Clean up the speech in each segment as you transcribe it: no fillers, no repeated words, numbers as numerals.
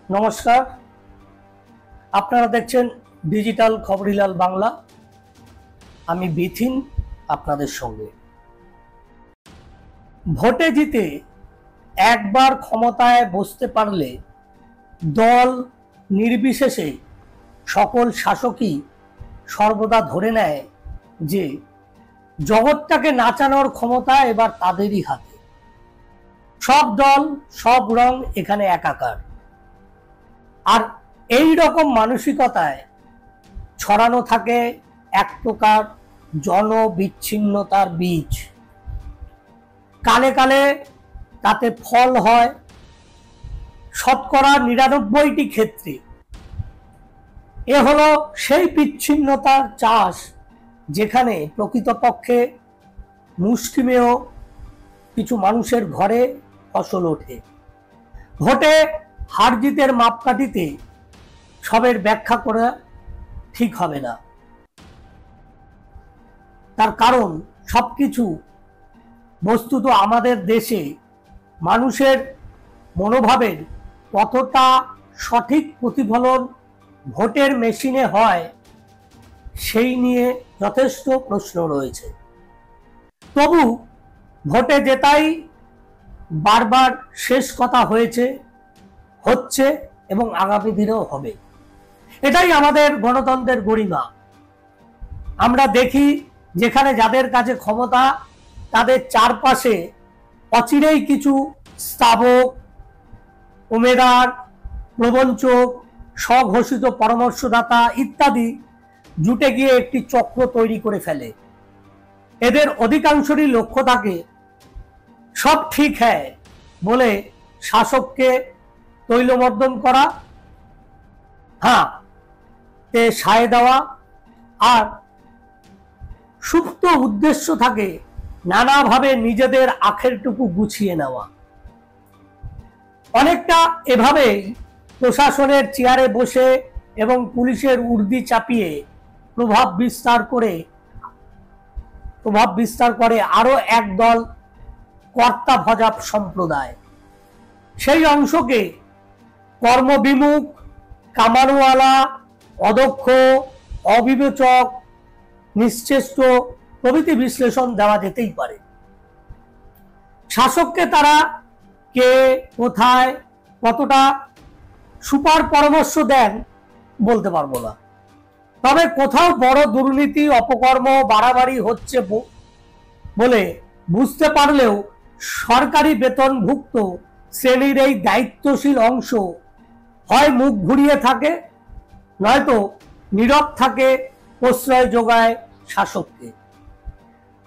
নমস্কার, আপনারা দেখছেন ডিজিটাল খবরিলাল বাংলা। আমি বিথিন আপনাদের সঙ্গে। ভোটে জিতে একবার ক্ষমতায় বসতে পারলে দল নির্বিশেষে সকল শাসকই সর্বদা ধরে নেয় যে জগৎটাকে নাচানোর ক্ষমতা এবার তাদেরই হাতে। সব দল সব রং এখানে একাকার। আর এই রকম মানসিকতায় ছড়ানো থাকে এক প্রকার জনবিচ্ছিন্নতার বীজ। কালে কালে তাতে ফল হয় শতকরা ৯৯টি ক্ষেত্রে। এ হলো সেই বিচ্ছিন্নতার চাষ যেখানে প্রকৃতপক্ষে মুষ্টিমেয় কিছু মানুষের ঘরে ফসল ওঠে। ভোটে হার জিতের মাপকাঠিতে সবের ব্যাখ্যা করা ঠিক হবে না। তার কারণ সবকিছু বস্তুত আমাদের দেশে মানুষের মনোভাবের কতটা সঠিক প্রতিফলন ভোটের মেশিনে হয় সেই নিয়ে যথেষ্ট প্রশ্ন রয়েছে। তবু ভোটে জেতাই বারবার শেষ কথা হয়েছে, হচ্ছে এবং আগামী দিনেও হবে। এটাই আমাদের গণতন্ত্রের গরিমা। আমরা দেখি যেখানে যাদের কাছে ক্ষমতা তাদের চারপাশে অচিরেই কিছু স্থাবক, উমেদার, প্রবঞ্চক, স্বঘোষিত পরামর্শদাতা ইত্যাদি জুটে গিয়ে একটি চক্র তৈরি করে ফেলে। এদের অধিকাংশেরই লক্ষ্য থাকে সব ঠিক হ্যাঁ বলে শাসককে তৈলমর্দন করা, তে সায় দেওয়া। আর সুপ্ত উদ্দেশ্য থাকে নানাভাবে নিজেদের আখেরটুকু গুছিয়ে নেওয়া। অনেকটা এভাবেই প্রশাসনের চেয়ারে বসে এবং পুলিশের উর্দি চাপিয়ে প্রভাব বিস্তার করে আরো একদল কর্তা ভজা সম্প্রদায়। সেই অংশকে কর্মবিমুখ, কামারওয়ালা, অদক্ষ, অবিবেচক, নিশ্চেষ্ট প্রভৃতি বিশ্লেষণ দেওয়া যেতেই পারে। শাসককে তারা কে, কোথায়, কতটা সুপার পরামর্শ দেন বলতে পারবো না। তবে কোথাও বড় দুর্নীতি, অপকর্ম বাড়াবাড়ি হচ্ছে বলে বুঝতে পারলেও সরকারি বেতনভুক্ত শ্রেণীর এই দায়িত্বশীল অংশ হয় মুখ ঘুরিয়ে থাকে, নয়তো নীরব থাকে, প্রশ্রয় যোগায় শাসককে।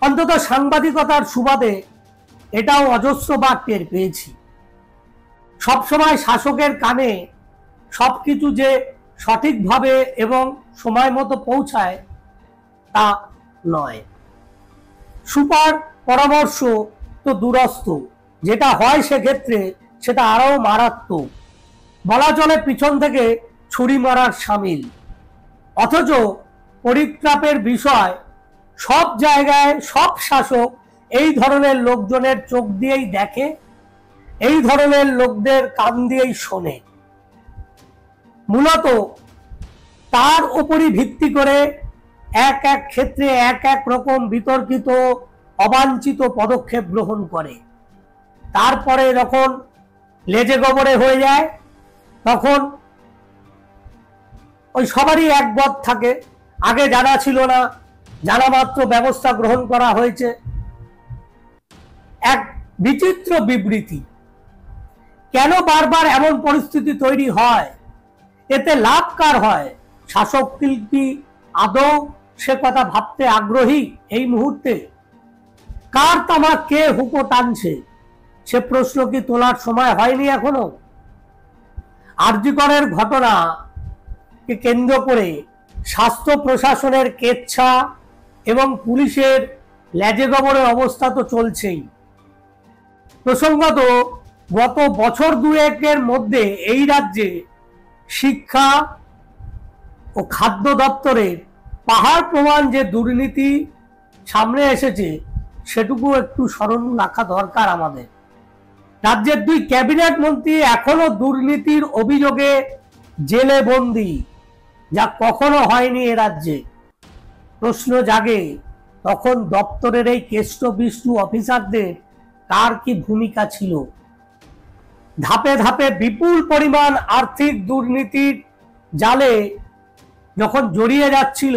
অন্তত সাংবাদিকতার সুবাদে এটাও অজস্রবার টের পেয়েছি। সবসময় শাসকের কানে সবকিছু যে সঠিকভাবে এবং সময় মতো পৌঁছায় তা নয়। সুপার পরামর্শ তো দূরস্থ, যেটা হয় সেক্ষেত্রে সেটা আরো মারাত্মক, বলা চলে পিছন থেকে ছুরি মারার সামিল। অথচ পরিত্রাপের বিষয় সব জায়গায় সব শাসক এই ধরনের লোকজনের চোখ দিয়েই দেখে, এই ধরনের লোকদের কান দিয়েই শোনে। মূলত তার উপরই ভিত্তি করে এক এক ক্ষেত্রে এক এক রকম বিতর্কিত অবাঞ্ছিত পদক্ষেপ গ্রহণ করে। তারপরে যখন লেজে গোবরে হয়ে যায় তখন ওই সবারই একমত থাকে, আগে জানা ছিল না, জানা মাত্র ব্যবস্থা গ্রহণ করা হয়েছে। এক বিচিত্র বিবৃতি। কেন বারবার এমন পরিস্থিতি তৈরি হয়? এতে লাভ কার হয়? শাসক কি আদৌ সে কথা ভাবতে আগ্রহী এই মুহূর্তে? কার তামা কে হুকো টানছে সে প্রশ্ন কি তোলার সময় হয়নি এখনো? আরজি করের ঘটনাকে কেন্দ্র করে স্বাস্থ্য প্রশাসনের কেচ্ছা এবং পুলিশের লেজে গোবরের অবস্থা তো চলছেই। প্রসঙ্গত গত বছর দুয়েকের মধ্যে এই রাজ্যে শিক্ষা ও খাদ্য দপ্তরের পাহাড় প্রমাণ যে দুর্নীতি সামনে এসেছে সেটুকু একটু স্মরণ রাখা দরকার আমাদের। রাজ্যের 2 ক্যাবিনেট মন্ত্রী এখনো দুর্নীতির অভিযোগে জেলে বন্দী, যা কখনো হয়নি এ রাজ্যে। প্রশ্ন জাগে, তখন দপ্তরের এই কেষ্ট-বিষ্টু অফিসারদের কার কি ভূমিকা ছিল? ধাপে ধাপে বিপুল পরিমাণ আর্থিক দুর্নীতির জালে যখন জড়িয়ে যাচ্ছিল,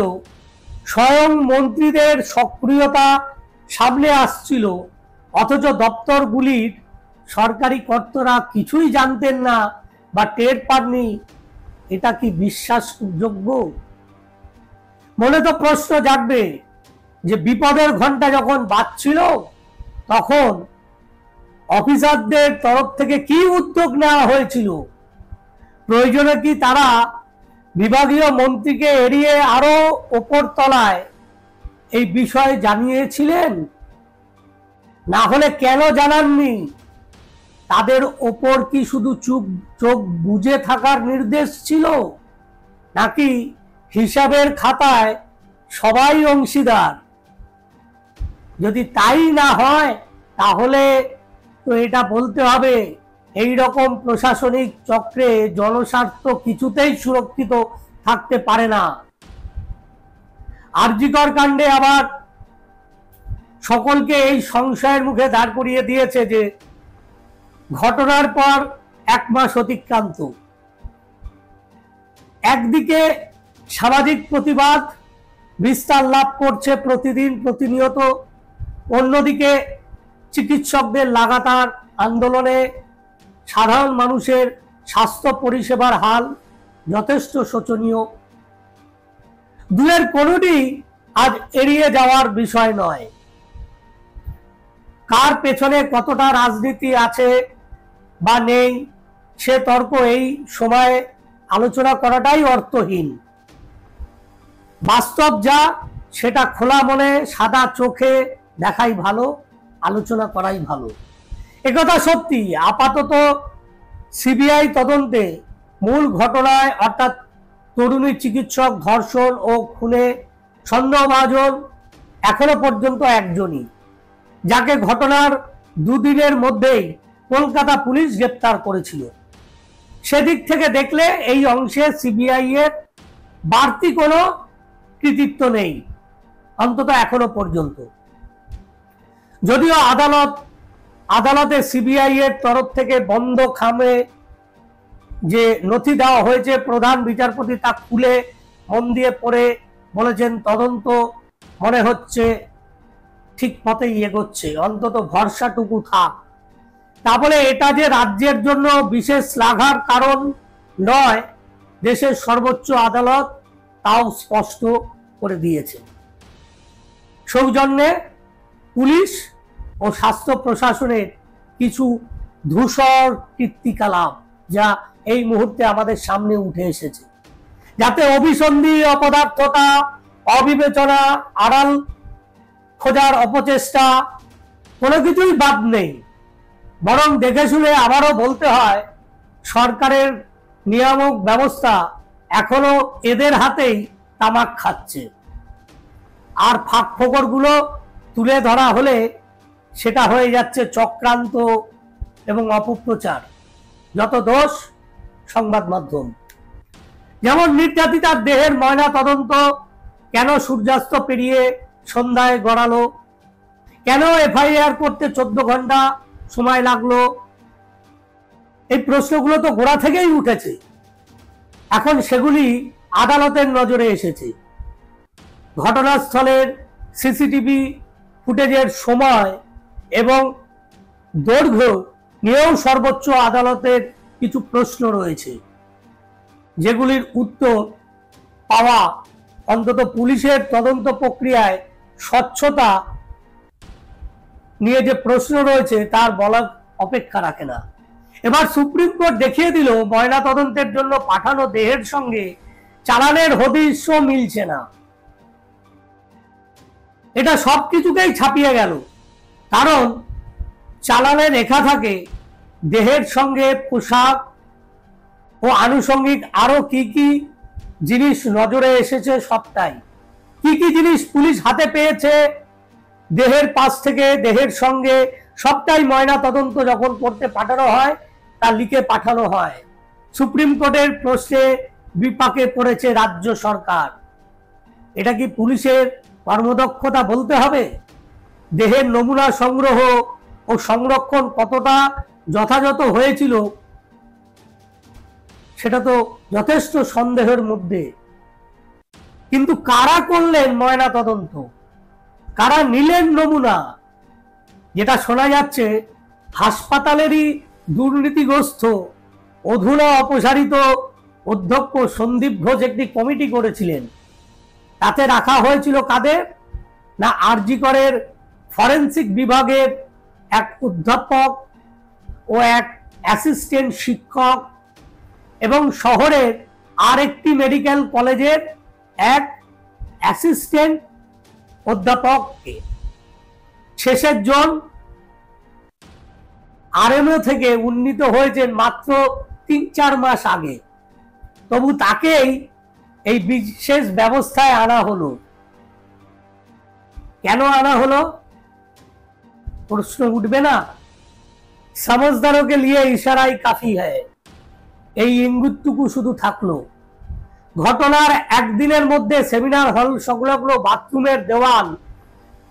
স্বয়ং মন্ত্রীদের সক্রিয়তা সামনে আসছিল, অথচ দপ্তরগুলির সরকারি কর্তারা কিছুই জানতেন না বা টের পাননি, এটা কি বিশ্বাসযোগ্য? মনে তো প্রশ্ন জাগবে যে বিপদের ঘন্টা যখন বাজছিল, তখন অফিসারদের তরফ থেকে কি উদ্যোগ নেওয়া হয়েছিল? প্রয়োজনে কি তারা বিভাগীয় মন্ত্রীকে এড়িয়ে আরো ওপর তলায় এই বিষয়ে জানিয়েছিলেন? না হলে কেন জানাননি? তাদের ওপর কি শুধু চোখ বুজে থাকার নির্দেশ ছিল, নাকি হিসাবের খাতায় সবাই অংশীদার? যদি তাই না হয়, তাহলে তো এটা বলতে হবে এই রকম প্রশাসনিক চক্রে জনস্বার্থ কিছুতেই সুরক্ষিত থাকতে পারে না। আরজিকর কাণ্ডে আবার সকলকে এই সংশয়ের মুখে দাঁড় করিয়ে দিয়েছে যে ঘটনার পর 1 মাস অতিক্রান্ত। একদিকে সামাজিক প্রতিবাদ বিস্তার লাভ করছে প্রতিদিন প্রতিনিয়ত, অন্যদিকে চিকিৎসকদের লাগাতার আন্দোলনে সাধারণ মানুষের স্বাস্থ্য পরিষেবার হাল যথেষ্ট শোচনীয়। দুয়ের কোনোটি আজ এড়িয়ে যাওয়ার বিষয় নয়। কার পেছনে কতটা রাজনীতি আছে বা নেই, সে তর্ক এই সময়ে আলোচনা করাটাই অর্থহীন। বাস্তব যা, সেটা খোলা মনে সাদা চোখে দেখাই ভালো, আলোচনা করাই ভালো। একথা সত্যি, আপাতত সিবিআই তদন্তে মূল ঘটনায় অর্থাৎ তরুণী চিকিৎসক ধর্ষণ ও খুনে সন্দেহভাজন এখনো পর্যন্ত একজনই, যাকে ঘটনার 2 দিনের মধ্যেই কলকাতা পুলিশ গ্রেপ্তার করেছিল। সেদিক থেকে দেখলে এই অংশে সিবিআই এর বাড়তি কোনো কৃতিত্ব নেই, অন্তত এখনো পর্যন্ত। যদিও আদালতে সিবিআই এর তরফ থেকে বন্ধ খামে যে নথি দেওয়া হয়েছে, প্রধান বিচারপতি তা খুলে মন দিয়ে পড়ে বলেছেন তদন্ত মনে হচ্ছে ঠিক পথেই এগোচ্ছে, অন্তত ভরসাটুকু থাক। তা বলে এটা যে রাজ্যের জন্য বিশেষ শ্লাঘার কারণ নয়, দেশের সর্বোচ্চ আদালত তাও স্পষ্ট করে দিয়েছে। সৌজন্যে পুলিশ ও স্বাস্থ্য প্রশাসনের কিছু ধূসর কীর্তিকলাপ যা এই মুহূর্তে আমাদের সামনে উঠে এসেছে, যাতে অভিসন্ধি, অপদার্থতা, অবিবেচনা, আড়াল খোঁজার অপচেষ্টা কোনো কিছুই বাদ নেই। বরং দেখে শুনে আবারও বলতে হয়, সরকারের নিয়ামক ব্যবস্থা এখনো এদের হাতেই তামাক খাচ্ছে। আর ফাঁক ফোকরগুলো তুলে ধরা হলে সেটা হয়ে যাচ্ছে চক্রান্ত এবং অপপ্রচার। যত দোষ সংবাদ মাধ্যম। যেমন নির্যাতিতার দেহের ময়না তদন্ত কেন সূর্যাস্ত পেরিয়ে সন্ধ্যায় গড়ালো, কেন এফআইআর করতে 14 ঘন্টা সময় লাগলো, এই প্রশ্নগুলো তো গোড়া থেকেই উঠেছে। এখন সেগুলি আদালতের নজরে এসেছে। ঘটনাস্থলের সিসিটিভি ফুটেজের সময় এবং দৈর্ঘ্য নিয়েও সর্বোচ্চ আদালতের কিছু প্রশ্ন রয়েছে, যেগুলির উত্তর পাওয়া অন্তত পুলিশের তদন্ত প্রক্রিয়ায় স্বচ্ছতা নিয়ে যে প্রশ্ন রয়েছে তার বলার অপেক্ষা রাখে না। এবার সুপ্রিম কোর্ট দেখিয়ে দিল, ময়না তদন্তের জন্য পাঠানো দেহের সঙ্গে চালানের হদিশও মিলছে না। এটা সবকিছুকেই ছাপিয়ে গেল, কারণ চালানে লেখা থাকে দেহের সঙ্গে পোশাক ও আনুষঙ্গিক আরো কি কি জিনিস নজরে এসেছে সবটাই। কি কি জিনিস পুলিশ হাতে পেয়েছে, দেহের পাশ থেকে দেহের সঙ্গে সবটাই ময়না তদন্ত যখন করতে পাঠানো হয় তা লিখে পাঠানো হয়। সুপ্রিম কোর্টের প্রশ্নে বিপাকে পড়েছে রাজ্য সরকার। এটা কি পুলিশের কর্মদক্ষতা বলতে হবে? দেহের নমুনা সংগ্রহ ও সংরক্ষণ কতটা যথাযথ হয়েছিল সেটা তো যথেষ্ট সন্দেহের মধ্যে। কিন্তু কারা করলেন ময়না তদন্ত, কারা নিলেন নমুনা? যেটা শোনা যাচ্ছে হাসপাতালেরই দুর্নীতিগ্রস্ত অধুনা অপসারিত অধ্যক্ষ সন্দীপ ঘোষ একটি কমিটি করেছিলেন। তাতে রাখা হয়েছিল কাদের? না আরজি করের ফরেন্সিক বিভাগের এক অধ্যাপক ও এক অ্যাসিস্ট্যান্ট শিক্ষক এবং শহরের আরেকটি মেডিকেল কলেজের এক অ্যাসিস্ট্যান্ট অধ্যাপককে। শেষের জন আরএমও থেকে উন্নীত হয়েছেন মাত্র ৩-৪ মাস আগে, তবু তাকেই এই বিশেষ ব্যবস্থায় আনা হলো। কেন আনা হলো প্রশ্ন উঠবে না? समझदारों के लिए इशारा ही काफी है, এই ইঙ্গিতটুকু শুধু থাকলো। ঘটনার একদিনের মধ্যে সেমিনার হল সংলগ্ন বাথরুমের দেওয়াল,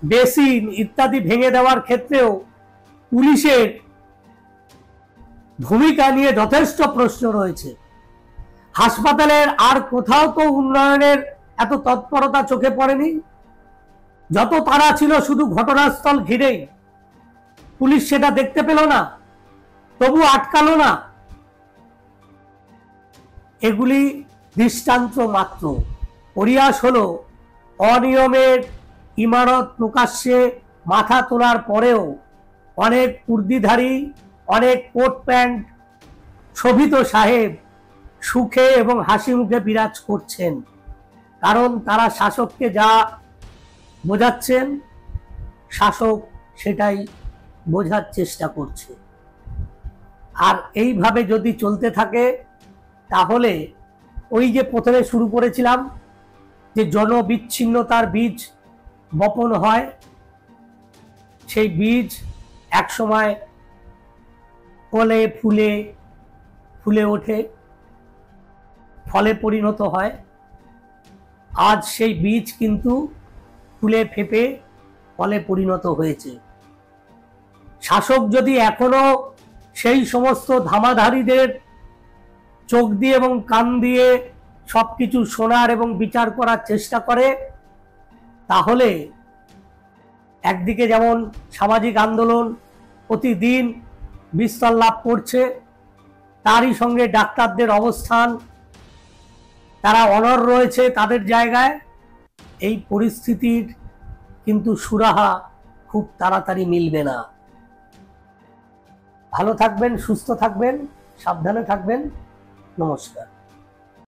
বেসিন ইত্যাদি ভেঙে দেওয়ার ক্ষেত্রেও পুলিশের ভূমিকা নিয়ে যথেষ্ট প্রশ্ন রয়েছে। হাসপাতালের আর কোথাও তো উন্নয়নের এত তৎপরতা চোখে পড়েনি। যত তারা ছিল শুধু ঘটনাস্থল ঘিরেই। পুলিশ সেটা দেখতে পেল না, তবু আটকালো না। এগুলি দৃষ্টান্ত মাত্র। পরিহাস হলো অনিয়মের ইমারত প্রকাশ্যে মাথা তোলার পরেও অনেক কুর্দিধারী, অনেক কোট প্যান্ট শোভিত সাহেব সুখে এবং হাসি মুখে বিরাজ করছেন, কারণ তারা শাসককে যা বোঝাচ্ছেন শাসক সেটাই বোঝার চেষ্টা করছে। আর এইভাবে যদি চলতে থাকে তাহলে ওই যে প্রথমে শুরু করেছিলাম যে জনবিচ্ছিন্নতার বীজ বপন হয়, সেই বীজ একসময় ফলে ফুলে ফুলে ওঠে, ফলে পরিণত হয়। আজ সেই বীজ কিন্তু ফুলে ফেপে ফলে পরিণত হয়েছে। শাসক যদি এখনো সেই সমস্ত ধামাধারীদের চোখ দিয়ে এবং কান দিয়ে সবকিছু শোনার এবং বিচার করার চেষ্টা করে, তাহলে একদিকে যেমন সামাজিক আন্দোলন প্রতিদিন বিস্তার লাভ করছে, তারই সঙ্গে ডাক্তারদের অবস্থান, তারা অনড় রয়েছে তাদের জায়গায়। এই পরিস্থিতির কিন্তু সুরাহা খুব তাড়াতাড়ি মিলবে না। ভালো থাকবেন, সুস্থ থাকবেন, সাবধানে থাকবেন। নমস্কার।